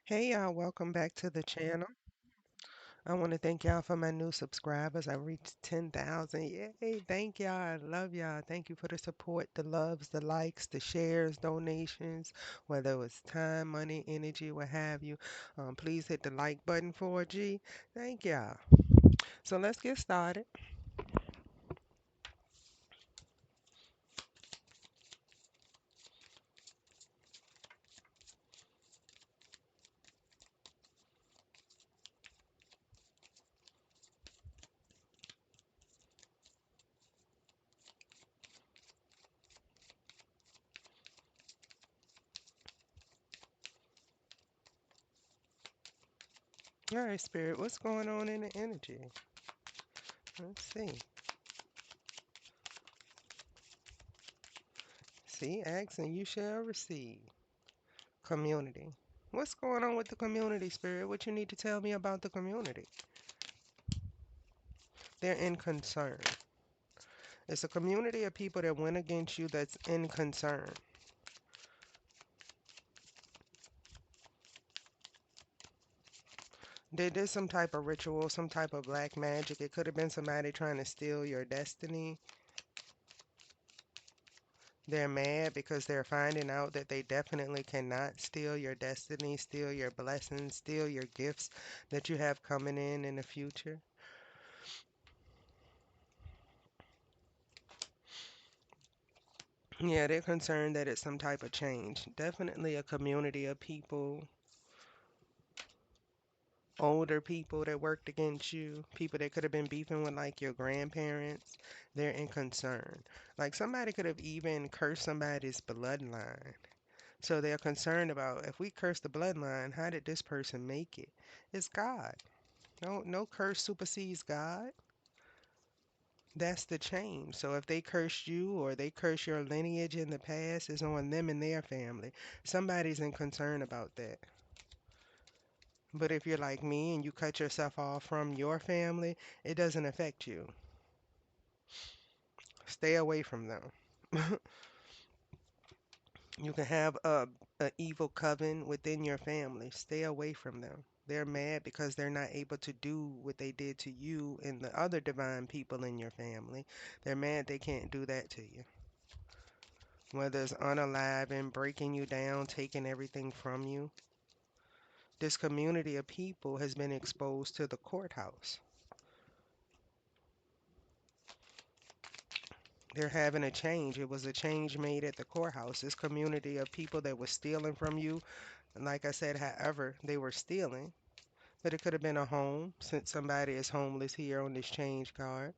Hey y'all, welcome back to the channel. I want to thank y'all for my new subscribers. I reached 10,000. Yay, thank y'all. I love y'all. Thank you for the support, the loves, the likes, the shares, donations, whether it was time, money, energy, what have you. Please hit the like button for a G. Thank y'all. So let's get started. All right, Spirit, what's going on in the energy? Let's see. See, ask and you shall receive. Community. What's going on with the community, Spirit? What you need to tell me about the community? They're in concern. It's a community of people that went against you that's in concern. They did some type of ritual, some type of black magic. It could have been somebody trying to steal your destiny. They're mad because they're finding out that they definitely cannot steal your destiny, steal your blessings, steal your gifts that you have coming in the future. Yeah, they're concerned that it's some type of change. Definitely a community of people, older people that worked against you, people that could have been beefing with like your grandparents, they're in concern. Like somebody could have even cursed somebody's bloodline. So they're concerned about if we curse the bloodline, how did this person make it? It's God. No curse supersedes God. That's the change. So if they cursed you or they curse your lineage in the past, it's on them and their family. Somebody's in concern about that. But if you're like me and you cut yourself off from your family, it doesn't affect you. Stay away from them. You can have a evil coven within your family. Stay away from them. They're mad because they're not able to do what they did to you and the other divine people in your family. They're mad they can't do that to you. Whether it's unaliving, breaking you down, taking everything from you. This community of people has been exposed to the courthouse. They're having a change. It was a change made at the courthouse. This community of people that was stealing from you, and like I said, however, they were stealing. But it could have been a home, since somebody is homeless here on this change card.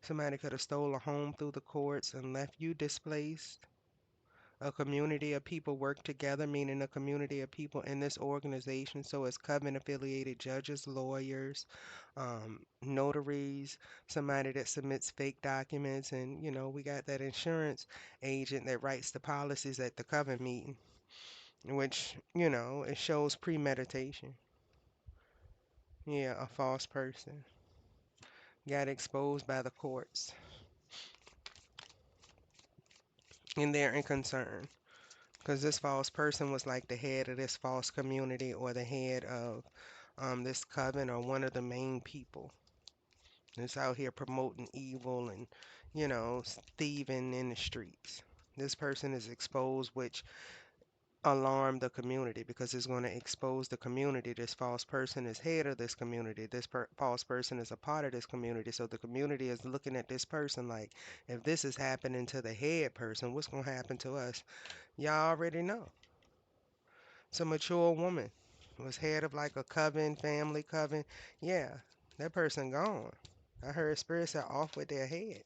Somebody could have stole a home through the courts and left you displaced. A community of people work together, meaning a community of people in this organization. So it's coven affiliated judges, lawyers, notaries, somebody that submits fake documents, and we got that insurance agent that writes the policies at the coven meeting, which it shows premeditation. Yeah, a false person got exposed by the courts, and they're in concern because this false person was like the head of this false community or the head of this coven or one of the main people that's out here promoting evil and, thieving in the streets. This person is exposed, which alarm the community because it's going to expose the community. This false person is head of this community. This false person is a part of this community. So the community is looking at this person like, if this is happening to the head person, what's going to happen to us? Y'all already know. It's a mature woman. Was head of like a coven, family coven. Yeah, that person gone. I heard spirits are off with their head.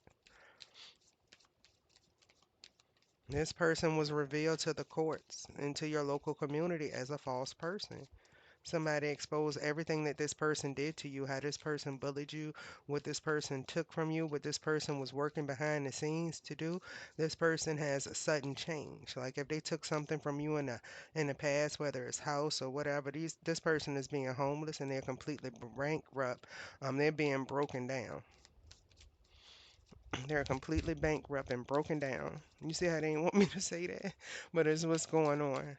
This person was revealed to the courts and to your local community as a false person. Somebody exposed everything that this person did to you, how this person bullied you, what this person took from you, what this person was working behind the scenes to do. This person has a sudden change. Like if they took something from you in the past, whether it's house or whatever, this person is being homeless and they're completely bankrupt. They're being broken down. They're completely bankrupt and broken down. You see how they didn't want me to say that, but it's what's going on.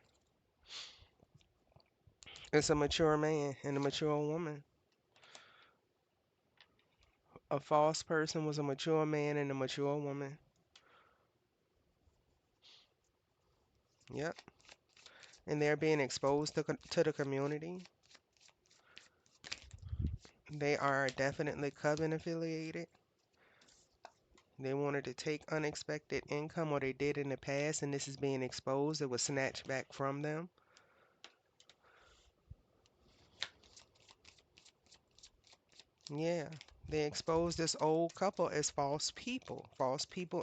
It's a mature man and a mature woman. A false person was a mature man and a mature woman. Yep. And they're being exposed to the community. They are definitely coven affiliated. They wanted to take unexpected income, or they did in the past, and this is being exposed. It was snatched back from them. Yeah. They exposed this old couple as false people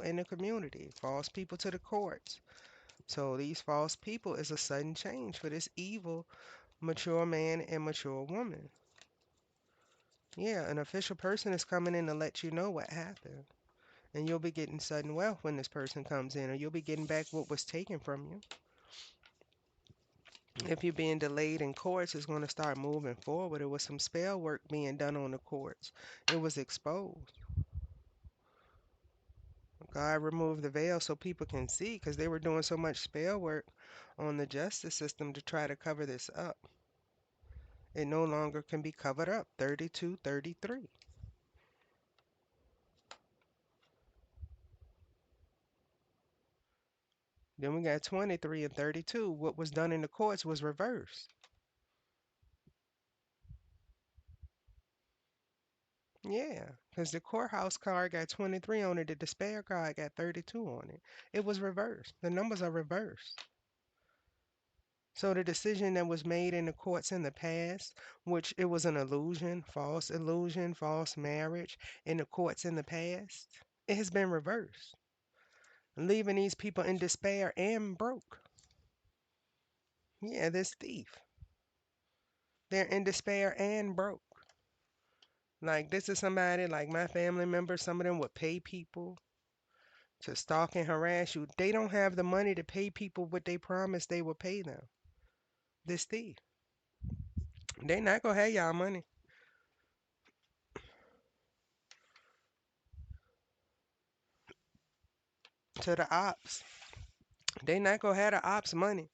in the community, false people to the courts. So these false people is a sudden change for this evil, mature man and mature woman. Yeah, an official person is coming in to let you know what happened. And you'll be getting sudden wealth when this person comes in, or you'll be getting back what was taken from you. If you're being delayed in courts, it's going to start moving forward. There was some spell work being done on the courts. It was exposed. God removed the veil so people can see, because they were doing so much spell work on the justice system to try to cover this up. It no longer can be covered up. 32, 33. Then we got 23 and 32. What was done in the courts was reversed. Yeah, because the courthouse card got 23 on it, the despair card got 32 on it. It was reversed. The numbers are reversed. So the decision that was made in the courts in the past, which it was an illusion, false marriage in the courts in the past, it has been reversed, leaving these people in despair and broke. Yeah, this thief. They're in despair and broke. Like, this is somebody, like my family members, some of them would pay people to stalk and harass you. They don't have the money to pay people what they promised they would pay them. This thief. They not gonna have y'all money. To the ops. They not gonna have the ops money.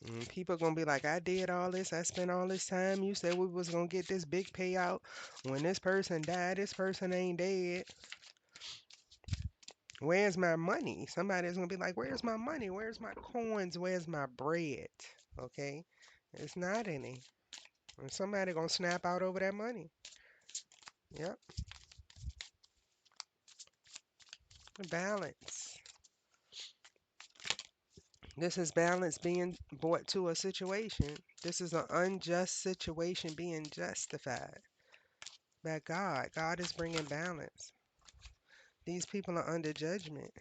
And people gonna be like, I did all this, I spent all this time. You said we was gonna get this big payout. When this person died, this person ain't dead. Where's my money? Somebody's gonna be like, where's my money? Where's my coins? Where's my bread? Okay? It's not any. And somebody gonna snap out over that money. Yep. Balance. This is balance being brought to a situation. This is an unjust situation being justified by God. God is bringing balance. These people are under judgment.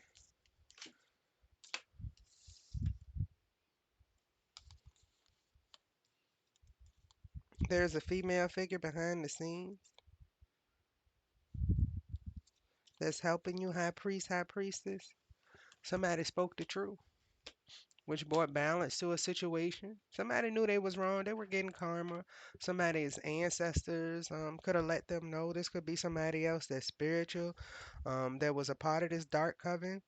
There's a female figure behind the scenes that's helping you, high priest, high priestess. Somebody spoke the truth, which brought balance to a situation. Somebody knew they was wrong. They were getting karma. Somebody's ancestors could have let them know. This could be somebody else that's spiritual, that was a part of this dark coven.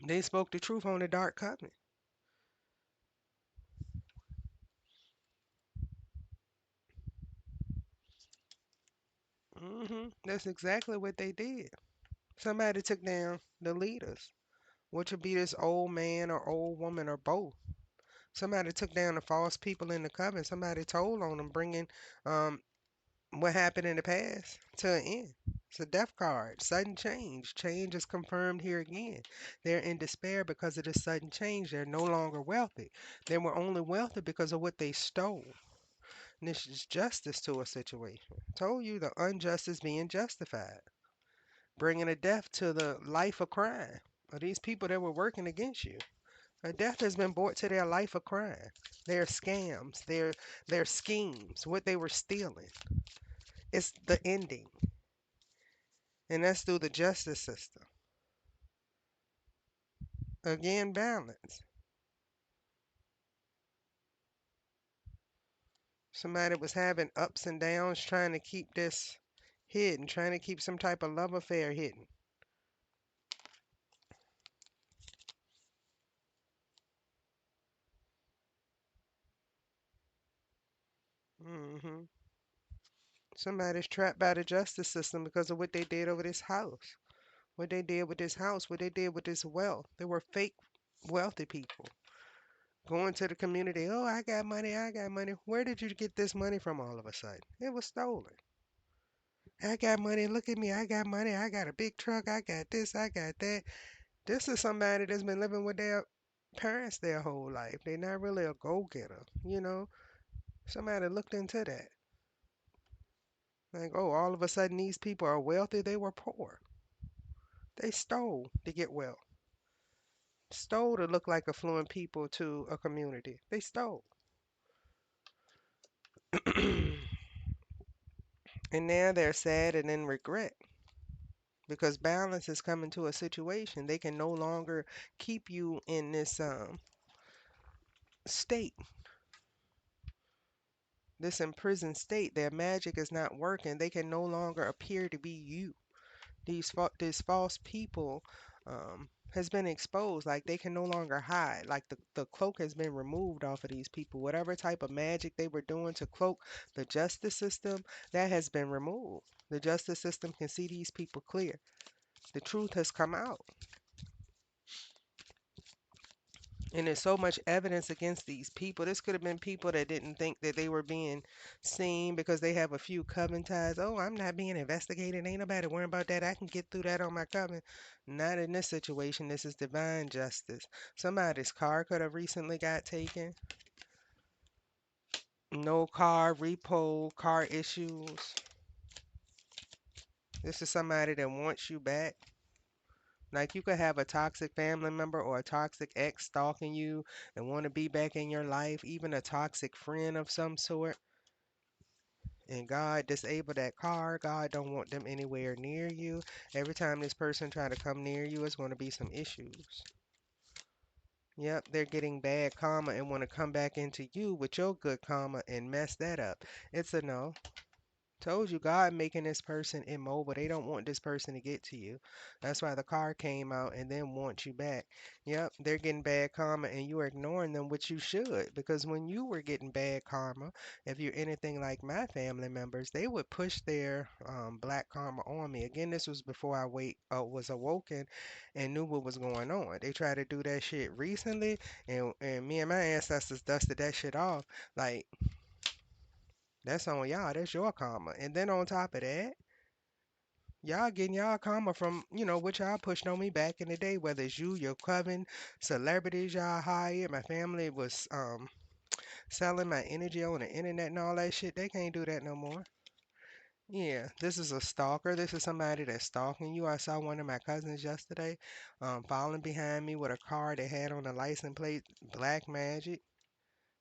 They spoke the truth on the dark coven. That's exactly what they did. Somebody took down the leaders, which would be this old man or old woman or both. Somebody took down the false people in the coven. Somebody told on them, bringing um, what happened in the past to an end. It's a death card. Sudden change. Change is confirmed here again. They're in despair because of this sudden change. They're no longer wealthy. They were only wealthy because of what they stole. And this is justice to a situation. Told you the unjust is being justified. Bringing a death to the life of crime of these people that were working against you. A death has been brought to their life of crime. Their scams, their schemes, what they were stealing. It's the ending. And that's through the justice system. Again, balance. Somebody was having ups and downs trying to keep this hidden, trying to keep some type of love affair hidden. Hmm. Somebody's trapped by the justice system because of what they did over this house. What they did with this house, what they did with this wealth. They were fake wealthy people. Going to the community, oh, I got money, I got money. Where did you get this money from all of a sudden? It was stolen. I got money, look at me, I got money, I got a big truck, I got this, I got that. This is somebody that's been living with their parents their whole life. They're not really a go-getter, you know? Somebody looked into that. Like, oh, all of a sudden these people are wealthy. They were poor. They stole to get wealth. Stole to look like affluent people to a community. They stole. And now they're sad and in regret because balance is coming to a situation. They can no longer keep you in this state, this imprisoned state. Their magic is not working. They can no longer appear to be you. These false people has been exposed. Like they can no longer hide. Like the cloak has been removed off of these people. Whatever type of magic they were doing to cloak the justice system, that has been removed. The justice system can see these people clear. The truth has come out. And there's so much evidence against these people. This could have been people that didn't think that they were being seen because they have a few coven ties. Oh, I'm not being investigated. Ain't nobody worrying about that. I can get through that on my coven. Not in this situation. This is divine justice. Somebody's car could have recently got taken. No car, repo, car issues. This is somebody that wants you back. Like you could have a toxic family member or a toxic ex stalking you and want to be back in your life, even a toxic friend of some sort. And God disabled that car. God don't want them anywhere near you. Every time this person try to come near you, it's going to be some issues. Yep, they're getting bad karma and want to come back into you with your good karma and mess that up. It's a no. Told you, God making this person immobile. They don't want this person to get to you. That's why the car came out and then want you back. Yep, they're getting bad karma and you're ignoring them, which you should. Because when you were getting bad karma, if you're anything like my family members, they would push their black karma on me. Again, this was before I was awoken and knew what was going on. They tried to do that shit recently, and me and my ancestors dusted that shit off. Like, that's on y'all. That's your karma. And then on top of that, y'all getting y'all karma from, what y'all pushed on me back in the day, whether it's you, your coven, celebrities y'all hired. My family was selling my energy on the internet and all that shit. They can't do that no more. Yeah, this is a stalker. This is somebody that's stalking you. I saw one of my cousins yesterday, following behind me with a car that had on the license plate Black Magic.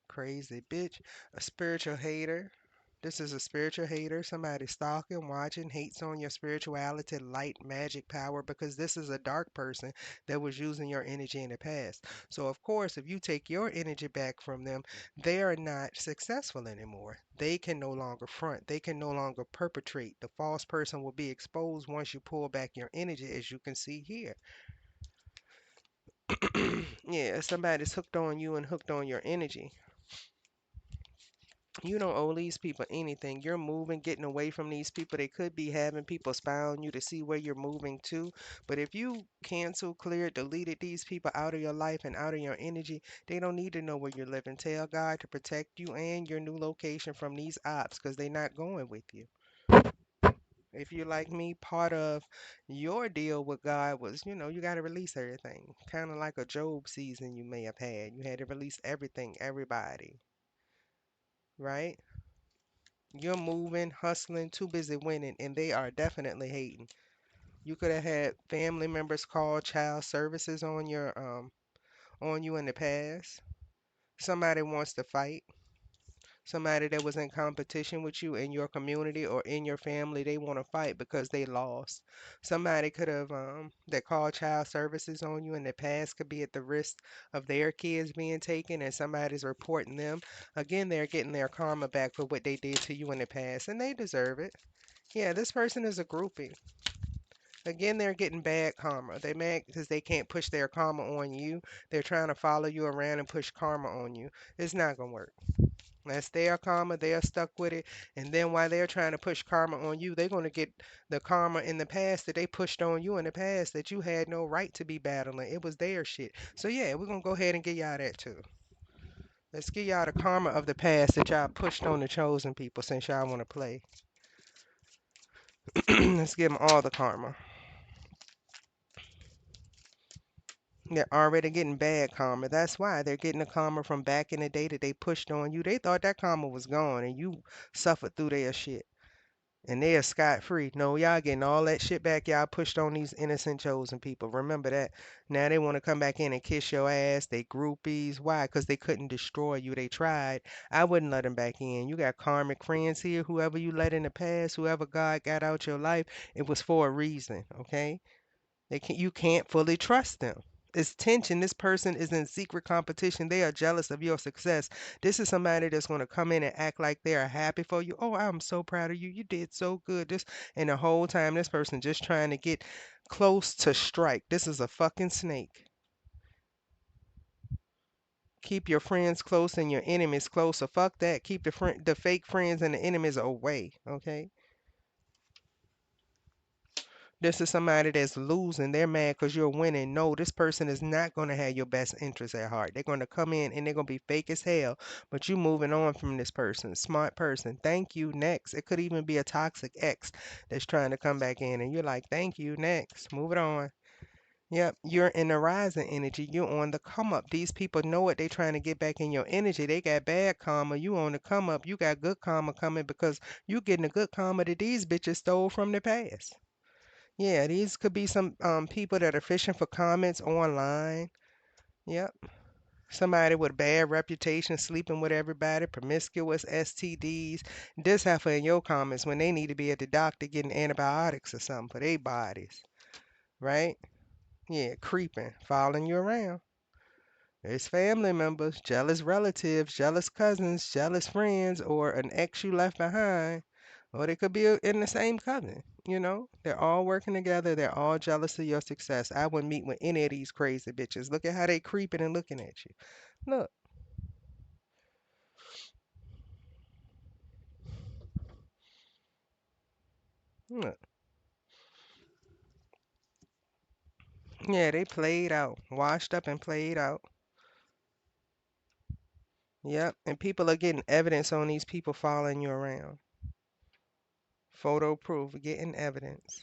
Crazy bitch. A spiritual hater. This is a spiritual hater, somebody stalking, watching, hates on your spirituality, light, magic, power, because this is a dark person that was using your energy in the past. So, of course, if you take your energy back from them, they are not successful anymore. They can no longer front. They can no longer perpetrate. The false person will be exposed once you pull back your energy, as you can see here. Yeah, somebody's hooked on you and hooked on your energy. You don't owe these people anything. You're moving, getting away from these people. They could be having people spy on you to see where you're moving to. But if you cancel, cleared, deleted these people out of your life and out of your energy, they don't need to know where you're living. Tell God to protect you and your new location from these ops because they're not going with you. If you're like me, part of your deal with God was, you got to release everything. Kind of like a Job season you may have had. You had to release everything, everybody, right? You're moving, hustling, too busy winning, and they are definitely hating. You could have had family members call child services on you in the past. Somebody wants to fight. Somebody that was in competition with you in your community or in your family, they want to fight because they lost. Somebody could have that called child services on you in the past could be at the risk of their kids being taken and somebody's reporting them. Again, they're getting their karma back for what they did to you in the past, and they deserve it. Yeah, this person is a groupie. Again, they're getting bad karma. They mad because they can't push their karma on you. They're trying to follow you around and push karma on you. It's not gonna work. That's their karma. They're stuck with it. And then while they're trying to push karma on you, they're going to get the karma in the past that they pushed on you in the past that you had no right to be battling. It was their shit. So yeah, we're going to go ahead and give y'all that too. Let's give y'all the karma of the past that y'all pushed on the chosen people since y'all want to play. Let's give them all the karma. They're already getting bad karma. That's why they're getting the karma from back in the day that they pushed on you. They thought that karma was gone and you suffered through their shit. And they are scot free. No, y'all getting all that shit back y'all pushed on these innocent chosen people. Remember that. Now they want to come back in and kiss your ass. They groupies. Why? Because they couldn't destroy you. They tried. I wouldn't let them back in. You got karmic friends here. Whoever you let in the past, whoever God got out your life, it was for a reason. Okay? You can't fully trust them. It's tension. This person is in secret competition. They are jealous of your success. This is somebody that's going to come in and act like they are happy for you. Oh, I'm so proud of you. You did so good. This and the whole time this person just trying to get close to strike. This is a fucking snake. Keep your friends close and your enemies closer. Fuck that. Keep the fake friends and the enemies away. Okay. This is somebody that's losing. They're mad because you're winning. No, this person is not going to have your best interests at heart. They're going to come in and they're going to be fake as hell, but you moving on from this person. Smart person. Thank you. Next. It could even be a toxic ex that's trying to come back in, and you're like, thank you. Next. Move it on. Yep, you're in the rising energy. You're on the come up. These people know what they're trying to get back in your energy. They got bad karma. You on the come up. You got good karma coming because you getting the good karma that these bitches stole from the past. Yeah, these could be some people that are fishing for comments online. Yep. Somebody with a bad reputation, sleeping with everybody, promiscuous STDs. This heifer in your comments when they need to be at the doctor getting antibiotics or something for their bodies, right? Yeah, creeping, following you around. There's family members, jealous relatives, jealous cousins, jealous friends, or an ex you left behind. Or they could be in the same coven. They're all working together. They're all jealous of your success. I wouldn't meet with any of these crazy bitches. Look at how they creeping and looking at you. Look, look. Yeah, they played out, washed up and played out. Yep, and people are getting evidence on these people following you around. Photo proof, getting evidence.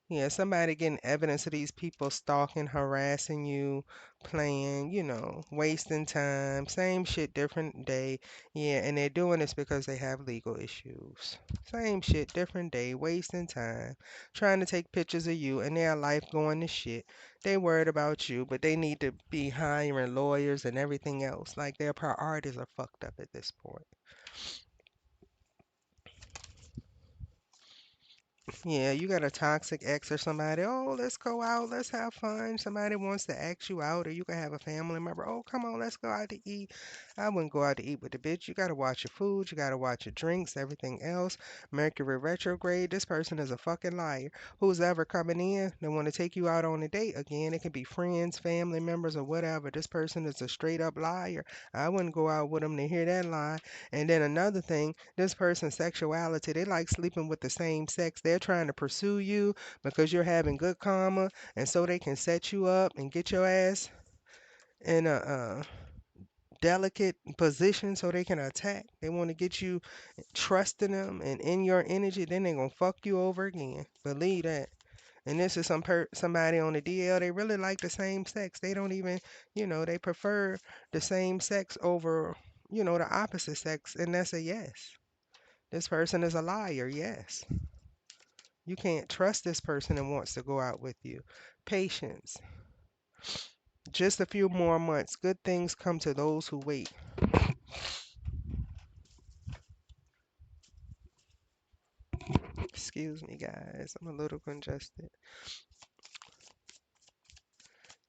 Yeah, somebody getting evidence of these people stalking, harassing you, playing, wasting time. Same shit, different day. Yeah, and they're doing this because they have legal issues. Same shit, different day, wasting time, trying to take pictures of you and their life going to shit. They worried about you, but they need to be hiring lawyers and everything else. Like their priorities are fucked up at this point. Yeah, you got a toxic ex or somebody. Oh, let's go out. Let's have fun. Somebody wants to ask you out, or you can have a family member. Oh, come on, let's go out to eat. I wouldn't go out to eat with the bitch. You got to watch your food. You got to watch your drinks, everything else. Mercury retrograde. This person is a fucking liar. Who's ever coming in, they want to take you out on a date again. It can be friends, family members, or whatever. This person is a straight up liar. I wouldn't go out with them to hear that lie. And then another thing, this person's sexuality, they like sleeping with the same sex. They're trying to pursue you because you're having good karma, and so they can set you up and get your ass in a delicate position so they can attack. They want to get you trusting them and in your energy, then they're going to fuck you over again. Believe that. And this is somebody on the DL, they really like the same sex. They don't even, they prefer the same sex over, the opposite sex, and that's a yes. This person is a liar, yes. You can't trust this person and wants to go out with you. Patience. Just a few more months. Good things come to those who wait. Excuse me, guys. I'm a little congested.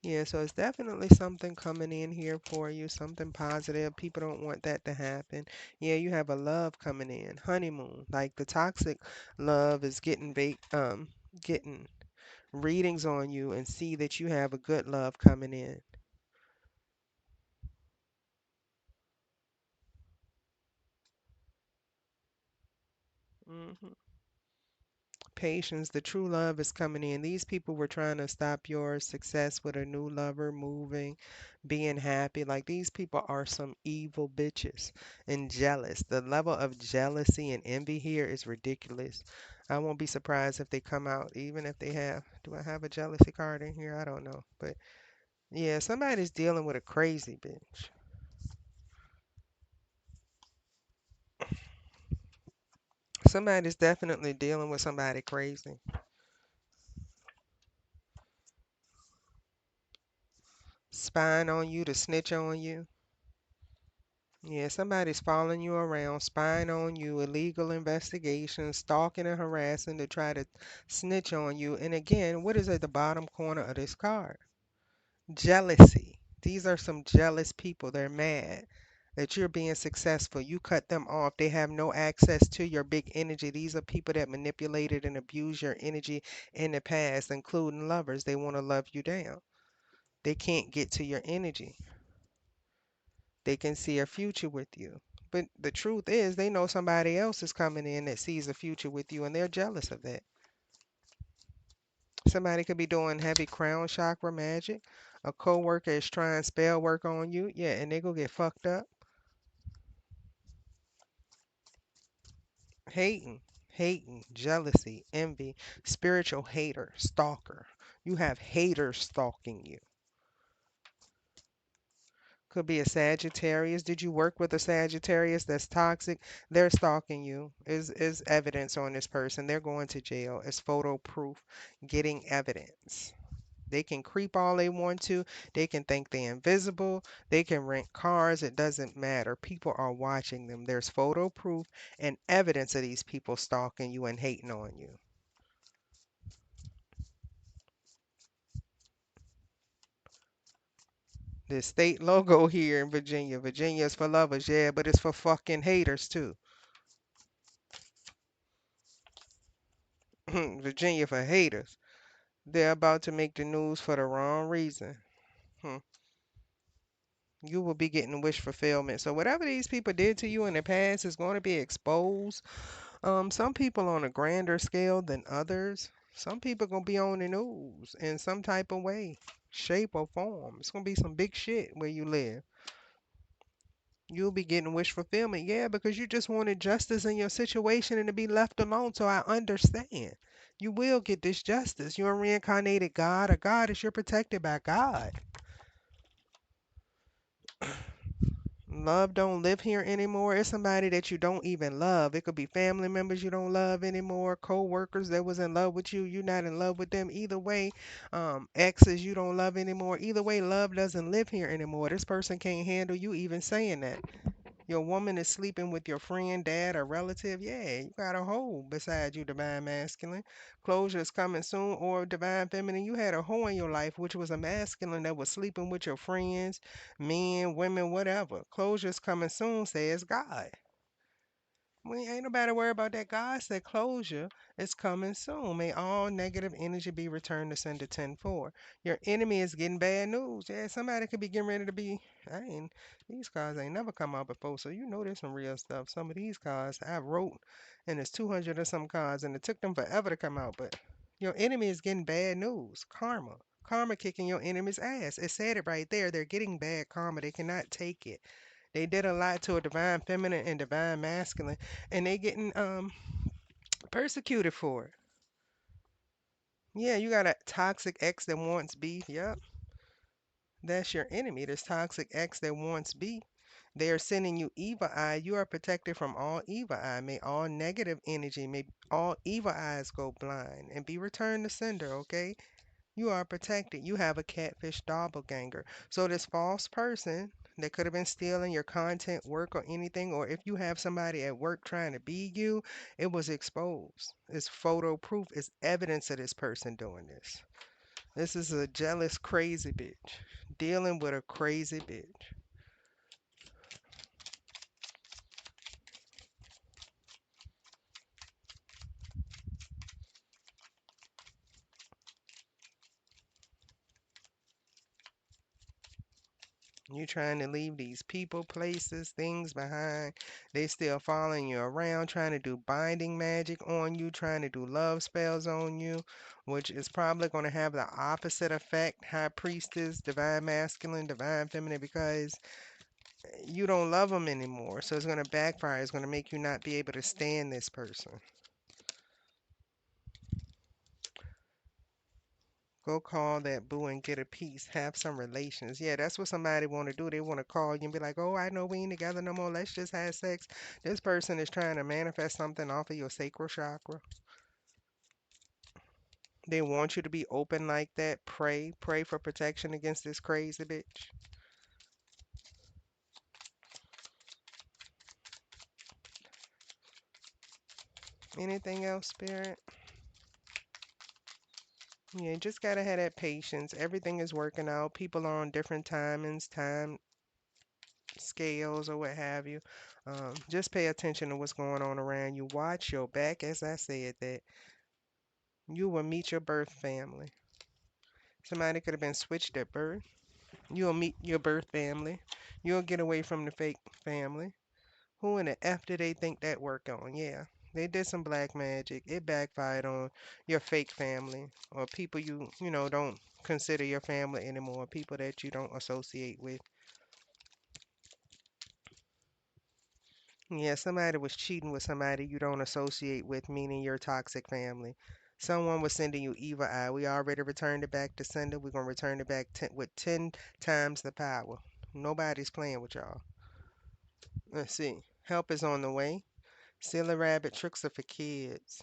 Yeah, so it's definitely something coming in here for you, something positive. People don't want that to happen. Yeah, you have a love coming in, honeymoon. Like the toxic love is getting readings on you and see that you have a good love coming in. Hmm. Patience, the true love is coming in. These people were trying to stop your success with a new lover, moving, being happy. Like these people are some evil bitches and jealous. The level of jealousy and envy here is ridiculous. I won't be surprised if they come out, even if they have. Do I have a jealousy card in here? I don't know. But yeah, somebody's dealing with a crazy bitch. Somebody's definitely dealing with somebody crazy. Spying on you to snitch on you. Yeah, somebody's following you around, spying on you, illegal investigation, stalking and harassing to try to snitch on you. And again, what is at the bottom corner of this card? Jealousy. These are some jealous people. They're mad that you're being successful. You cut them off. They have no access to your big energy. These are people that manipulated and abused your energy in the past, including lovers. They want to love you down. They can't get to your energy. They can see a future with you. But the truth is, they know somebody else is coming in that sees a future with you, and they're jealous of that. Somebody could be doing heavy crown chakra magic. A coworker is trying spell work on you, yeah, and they go get fucked up. Hating, hating, jealousy, envy, spiritual hater, stalker. You have haters stalking you. Could be a Sagittarius. Did you work with a Sagittarius that's toxic? They're stalking you. Is evidence on this person. They're going to jail. It's photo proof. Getting evidence. They can creep all they want to. They can think they're invisible. They can rent cars. It doesn't matter. People are watching them. There's photo proof and evidence of these people stalking you and hating on you. The state logo here in Virginia. Virginia is for lovers, yeah, but it's for fucking haters too. Virginia for haters. They're about to make the news for the wrong reason. Hmm. You will be getting wish fulfillment. So whatever these people did to you in the past is going to be exposed. Some people on a grander scale than others. Some people gonna be on the news in some type of way, shape or form. It's gonna be some big shit where you live. You'll be getting wish fulfillment, yeah, because you just wanted justice in your situation and to be left alone. So I understand. You will get this justice. You're a reincarnated God. A God is you're protected by God. Love don't live here anymore. It's somebody that you don't even love. It could be family members you don't love anymore, co-workers that was in love with you, you're not in love with them. Either way, exes you don't love anymore. Either way, love doesn't live here anymore. This person can't handle you even saying that. Your woman is sleeping with your friend, dad, or relative. Yeah, you got a hoe beside you, divine masculine. Closure is coming soon, or divine feminine. You had a hoe in your life, which was a masculine that was sleeping with your friends, men, women, whatever. Closure is coming soon, says God. We ain't nobody worried about that. God said closure is coming soon. May all negative energy be returned to sender 10-4. Your enemy is getting bad news. Yeah, somebody could be getting ready to be. I ain't. These cards ain't never come out before, so you know there's some real stuff. Some of these cards I wrote, and it's 200 or some cards, and it took them forever to come out. But your enemy is getting bad news. Karma. Karma kicking your enemy's ass. It said it right there. They're getting bad karma. They cannot take it. They did a lot to a divine feminine and divine masculine, and they getting persecuted for it. Yeah, you got a toxic ex that wants beef. Yep, that's your enemy. This toxic ex that wants beef. They are sending you evil eye. You are protected from all evil eye. May all negative energy, may all evil eyes go blind and be returned to sender, okay? You are protected. You have a catfish doppelganger. So this false person that could have been stealing your content, work, or anything, or if you have somebody at work trying to be you, it was exposed. It's photo proof. It's evidence of this person doing this. This is a jealous, crazy bitch. Dealing with a crazy bitch. You trying to leave these people, places, things behind. They still following you around, trying to do binding magic on you, trying to do love spells on you, which is probably going to have the opposite effect. High priestess, divine masculine, divine feminine, because you don't love them anymore. So it's going to backfire. It's going to make you not be able to stand this person. Go call that boo and get a piece. Have some relations. Yeah, that's what somebody want to do. They want to call you and be like, oh, I know we ain't together no more. Let's just have sex. This person is trying to manifest something off of your sacral chakra. They want you to be open like that. Pray. Pray for protection against this crazy bitch. Anything else, Spirit? Yeah, just gotta have that patience. Everything is working out. People are on different timings, time scales, or what have you. Just pay attention to what's going on around you. Watch your back, as I said, that you will meet your birth family. Somebody could have been switched at birth. You'll meet your birth family. You'll get away from the fake family. Who in the F did they think that worked on? Yeah, they did some black magic. It backfired on your fake family or people you don't consider your family anymore, people that you don't associate with. Yeah, somebody was cheating with somebody you don't associate with, meaning your toxic family. Someone was sending you evil eye. We already returned it back to sender. We're going to return it back with 10 times the power. Nobody's playing with y'all. Let's see. Help is on the way. Silly rabbit tricks are for kids.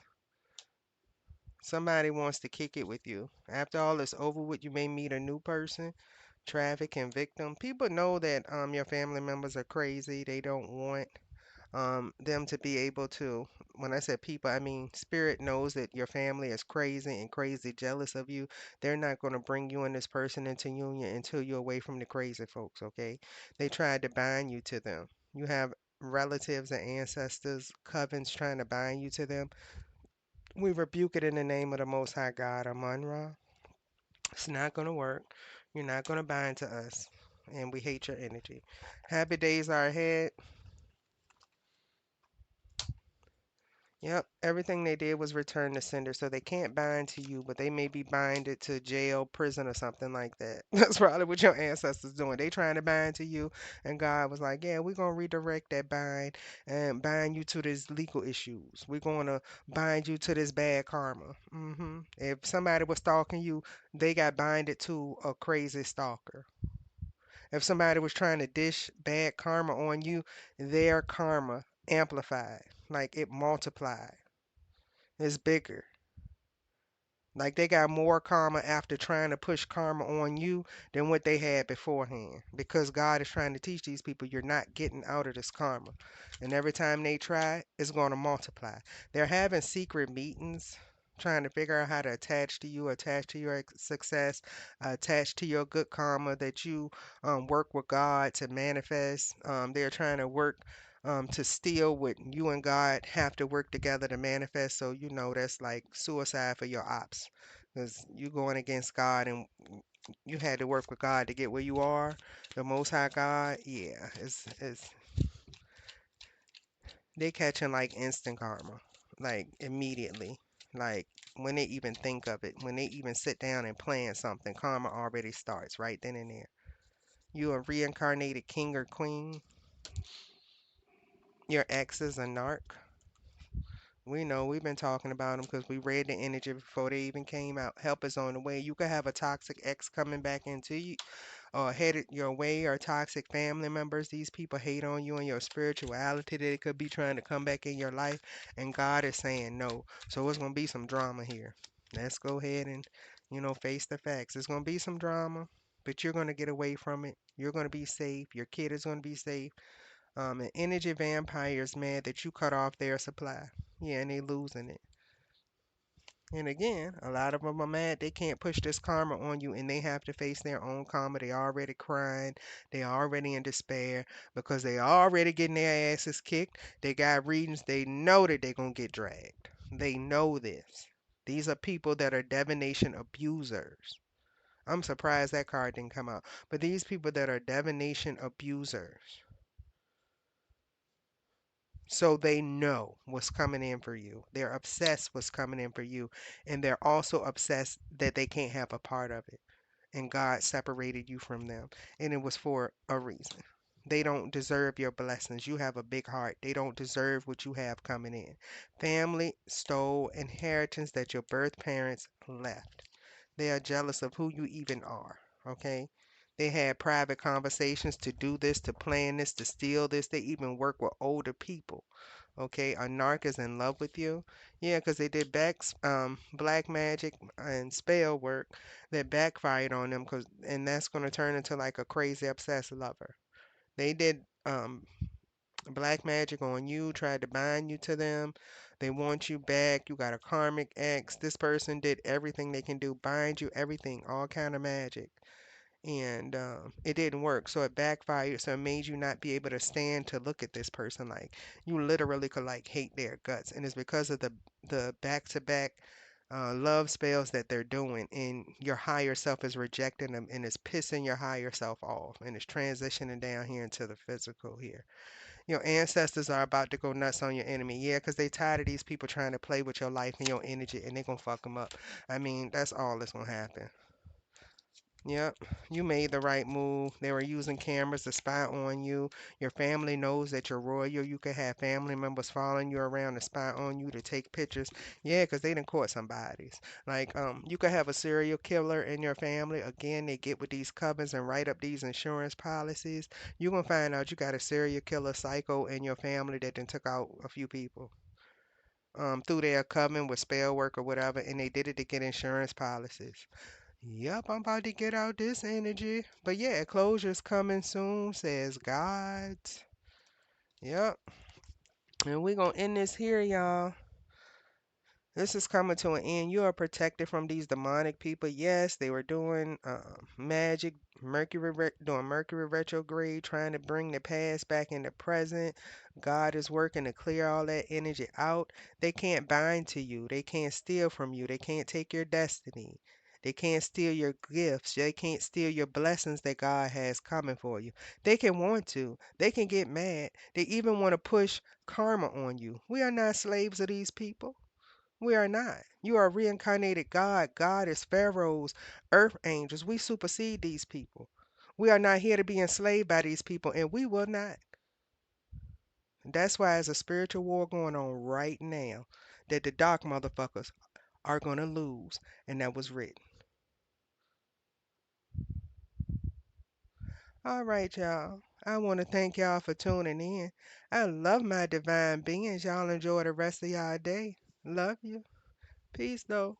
Somebody wants to kick it with you. After all is over with, you may meet a new person, trafficking victim. People know that your family members are crazy. They don't want them to be able to, when I said people, I mean spirit knows that your family is crazy and crazy jealous of you. They're not going to bring you and this person into union until you're away from the crazy folks, okay? They tried to bind you to them. You have relatives and ancestors, covens trying to bind you to them. We rebuke it in the name of the Most High God, Amun-Ra. It's not going to work. You're not going to bind to us. And we hate your energy. Happy days are ahead. Yep, everything they did was return to sender, so they can't bind to you, but they may be binded to jail, prison, or something like that. That's probably what your ancestors doing. They trying to bind to you, and God was like, "Yeah, we're gonna redirect that bind and bind you to these legal issues. We're gonna bind you to this bad karma." If somebody was stalking you, they got binded to a crazy stalker. If somebody was trying to dish bad karma on you, their karma amplified, like it multiplied. It's bigger. Like they got more karma after trying to push karma on you than what they had beforehand. Because God is trying to teach these people you're not getting out of this karma. And every time they try, it's going to multiply. They're having secret meetings, trying to figure out how to attach to you, attach to your success, attach to your good karma that you work with God to manifest. They're trying to work to steal what you and God have to work together to manifest. So you know that's like suicide for your ops, because you going against God and you had to work with God to get where you are. The Most High God, yeah, it's they catching like instant karma, like immediately, like when they even think of it, when they even sit down and plan something, karma already starts right then and there. You a reincarnated king or queen. Your ex is a narc. We know we've been talking about them because we read the energy before they even came out. Help is on the way. You could have a toxic ex coming back into you or headed your way, or toxic family members. These people hate on you and your spirituality. They could be trying to come back in your life, and God is saying no. So it's going to be some drama here. Let's go ahead and, face the facts. It's going to be some drama, but you're going to get away from it. You're going to be safe. Your kid is going to be safe. An energy vampire is mad that you cut off their supply. Yeah, and they losing it. And again, a lot of them are mad they can't push this karma on you and they have to face their own karma. They already crying. They already in despair because they already getting their asses kicked. They got readings. They know that they're going to get dragged. They know this. These are people that are divination abusers. I'm surprised that card didn't come out. But these people that are divination abusers, so they know what's coming in for you. They're obsessed what's coming in for you, and they're also obsessed that they can't have a part of it. And God separated you from them, and it was for a reason. They don't deserve your blessings. You have a big heart. They don't deserve what you have coming in. Family stole inheritance that your birth parents left. They are jealous of who you even are. Okay? They had private conversations to do this, to plan this, to steal this. They even work with older people. Okay, a narc is in love with you. Yeah, because they did black magic and spell work that backfired on them, and that's going to turn into like a crazy obsessed lover. They did black magic on you, tried to bind you to them. They want you back. You got a karmic ex. This person did everything they can do, bind you, everything, all kind of magic, and it didn't work, so it backfired, so it made you not be able to stand to look at this person. Like, you literally could like hate their guts, and it's because of the back-to-back love spells that they're doing, and your higher self is rejecting them, and it's pissing your higher self off, and it's transitioning down here into the physical here. Your ancestors are about to go nuts on your enemy. Yeah, because they tired of these people trying to play with your life and your energy, and they gonna fuck them up. I mean, that's all that's gonna happen. Yep, you made the right move. They were using cameras to spy on you. Your family knows that you're royal. You could have family members following you around to spy on you, to take pictures. Yeah, 'cause they didn't caught somebody's. Like, you could have a serial killer in your family. Again, they get with these covens and write up these insurance policies. You're gonna find out you got a serial killer psycho in your family that then took out a few people. Through their coven with spell work or whatever, and they did it to get insurance policies. Yep, I'm about to get out this energy. But yeah, closure's coming soon, says God. Yep. And we're gonna end this here, y'all. This is coming to an end. You are protected from these demonic people. Yes, they were doing magic, doing Mercury retrograde, trying to bring the past back in the present. God is working to clear all that energy out. They can't bind to you. They can't steal from you. They can't take your destiny. They can't steal your gifts. They can't steal your blessings that God has coming for you. They can want to. They can get mad. They even want to push karma on you. We are not slaves of these people. We are not. You are reincarnated God. God is pharaohs, earth angels. We supersede these people. We are not here to be enslaved by these people, and we will not. That's why there's a spiritual war going on right now that the dark motherfuckers are going to lose, and that was written. All right, y'all. I want to thank y'all for tuning in. I love my divine beings. Y'all enjoy the rest of y'all day. Love you. Peace, though.